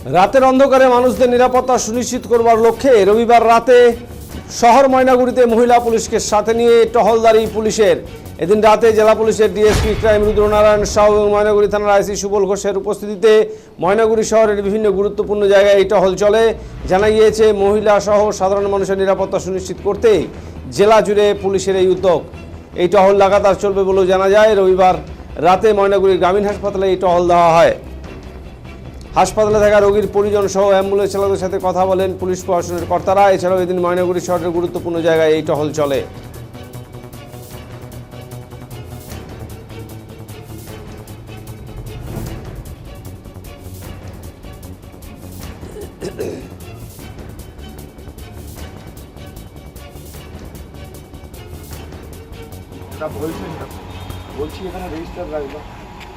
রাতের অন্ধকারে মানুষদের নিরাপত্তা সুনিশ্চিত করবার লক্ষ্যে রবিবার রাতে শহর ময়নাগুড়িতে মহিলা পুলিশকে সাথে নিয়ে টহলদারি পুলিশের। এদিন রাতে জেলা পুলিশের ডিএসপি ক্রাইম রুদ্রনারায়ণ সাউ এবং ময়নাগুড়ি থানার আইসি সুবল ঘোষের উপস্থিতিতে ময়নাগুড়ি শহরের বিভিন্ন গুরুত্বপূর্ণ জায়গায় এই টহল চলে। জানা গিয়েছে, মহিলা সহ সাধারণ মানুষের নিরাপত্তা সুনিশ্চিত করতে জেলা জুড়ে পুলিশের এই উদ্যোগ। এই টহল লাগাতার চলবে বলেও জানা যায়। রবিবার রাতে ময়নাগুড়ি গ্রামীণ হাসপাতালে এই টহল দেওয়া হয়। হাসপাতালে থাকা রোগীর পরিজন সহ অ্যাম্বুলেন্স চালকদের সাথে কথা বলেন পুলিশ প্রশাসনের কর্তারা। এছাড়াও এদিন ময়নাগুড়ি শহরের গুরুত্বপূর্ণ জায়গায় এই টহল চলে। বলছি এখানে রেজিস্টার রাখবো,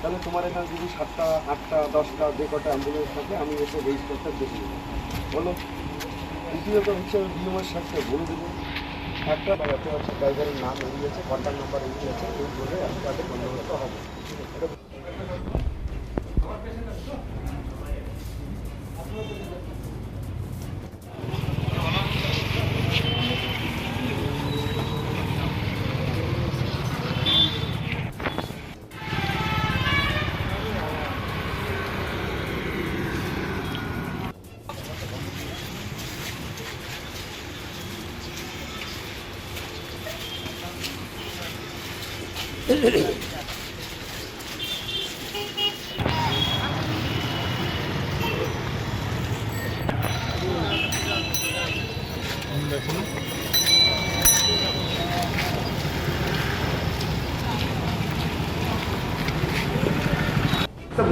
তাহলে তোমার এখানে যদি 7টা 8টা 10টা যে কটা অ্যাম্বুলেন্স থাকে আমি এসে রেজিস্টারটা দেখে দেবো। বলো, দ্বিতীয়ত হচ্ছে বিএমের সাথে বলে দেবো একটা যাতে হচ্ছে ড্রাইভারের নাম এগিয়ে গেছে, কন্ট্যাক্ট নাম্বার এগিয়ে গেছে, এই বলে আমি তাদের বন্দোবস্ত হবে।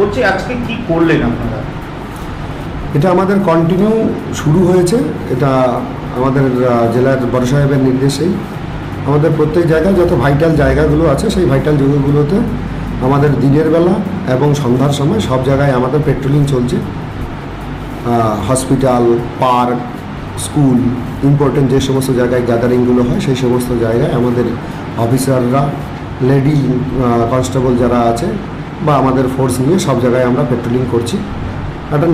বলছি আজকে কি করলেন আপনারা? এটা আমাদের কন্টিনিউ শুরু হয়েছে। এটা আমাদের জেলার বড় সাহেবের নির্দেশেই আমাদের প্রত্যেক জায়গায় যত ভাইটাল জায়গাগুলো আছে সেই ভাইটাল জায়গাগুলোতে আমাদের দিনের বেলা এবং সন্ধ্যার সময় সব জায়গায় আমাদের পেট্রোলিং চলছে। হসপিটাল, পার্ক, স্কুল, ইম্পর্টেন্ট যে সমস্ত জায়গায় গ্যাদারিংগুলো হয় সেই সমস্ত জায়গায় আমাদের অফিসাররা, লেডি কনস্টেবল যারা আছে বা আমাদের ফোর্স নিয়ে সব জায়গায় আমরা পেট্রোলিং করছি। একটা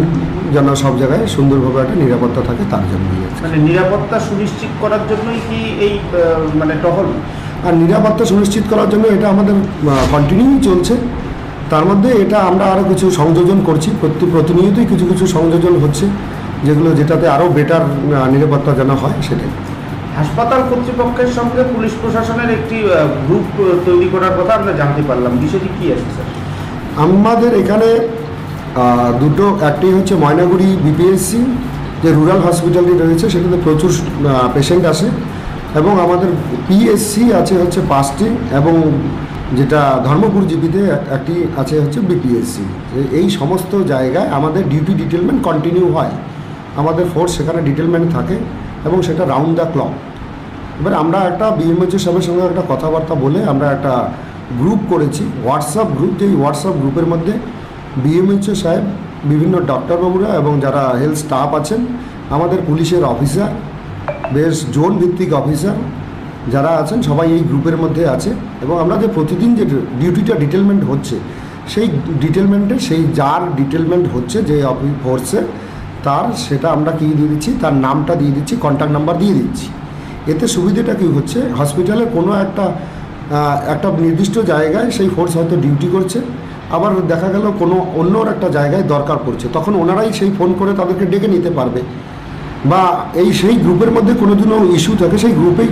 যেন সব জায়গায় সুন্দরভাবে একটা নিরাপত্তা থাকে তার জন্য। মানে নিরাপত্তা সুনিশ্চিত করার জন্যই কি এই মানে টহল? আর নিরাপত্তা সুনিশ্চিত করার জন্য এটা আমাদের কন্টিনিউ চলছে। তার মধ্যে এটা আমরা আরও কিছু সংযোজন করছি, প্রতিনিয়তই কিছু কিছু সংযোজন হচ্ছে যেগুলো যেটাতে আরও বেটার নিরাপত্তা যেন হয় সেটাই। হাসপাতাল কর্তৃপক্ষের সঙ্গে পুলিশ প্রশাসনের একটি গ্রুপ তৈরি করার কথা আমরা জানতে পারলাম, বিষয়টি কী আছে স্যার? আমাদের এখানে দুটো, একটি হচ্ছে ময়নাগুড়ি বিপিএসসি যে রুরাল হসপিটালটি রয়েছে সেটাতে প্রচুর পেশেন্ট আসে, এবং আমাদের পিএসসি আছে হচ্ছে 5টি, এবং যেটা ধর্মপুর জিপিতে একটি আছে হচ্ছে বিপিএসসি। এই সমস্ত জায়গায় আমাদের ডিউটি ডিটেলমেন্ট কন্টিনিউ হয়। আমাদের ফোর্স সেখানে ডিটেলমেন্ট থাকে এবং সেটা রাউন্ড দ্য ক্লক। এবার আমরা একটা বিএমএইচও সাহেবের সঙ্গে একটা কথাবার্তা বলে আমরা একটা গ্রুপ করেছি, হোয়াটসঅ্যাপ গ্রুপ। যেই হোয়াটসঅ্যাপ গ্রুপের মধ্যে বিএমএইচও সাহেব, বিভিন্ন ডক্টরবাবুরা এবং যারা হেলথ স্টাফ আছেন, আমাদের পুলিশের অফিসার, বেশ জোন ভিত্তিক অফিসার যারা আছেন সবাই এই গ্রুপের মধ্যে আছে। এবং আমরা যে প্রতিদিন যে ডিউটিটা ডিটেলমেন্ট হচ্ছে সেই ডিটেলমেন্টে সেই যার ডিটেলমেন্ট হচ্ছে যে ফোর্সে তার সেটা আমরা কী দিয়ে দিচ্ছি, তার নামটা দিয়ে দিচ্ছি, কন্ট্যাক্ট নাম্বার দিয়ে দিচ্ছি। এতে সুবিধাটা কী হচ্ছে, হসপিটালে কোনো একটা নির্দিষ্ট জায়গায় সেই ফোর্স হয়তো ডিউটি করছে, আবার দেখা গেল কোনো অন্য একটা জায়গায় দরকার পড়ছে, তখন ওনারাই সেই ফোন করে তাদেরকে ডেকে নিতে পারবে। বা সেই গ্রুপের মধ্যে কোনো দিনও ইস্যু থাকে সেই গ্রুপেই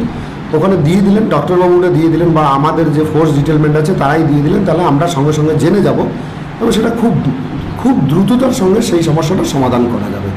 ওখানে দিয়ে দিলেন, ডক্টরবাবুরা দিয়ে দিলেন বা আমাদের যে ফোর্স ডিটেলমেন্ট আছে তারাই দিয়ে দিলেন, তাহলে আমরা সঙ্গে সঙ্গে জেনে যাব এবং সেটা খুব খুব দ্রুততার সঙ্গে সেই সমস্যাটার সমাধান করা যাবে।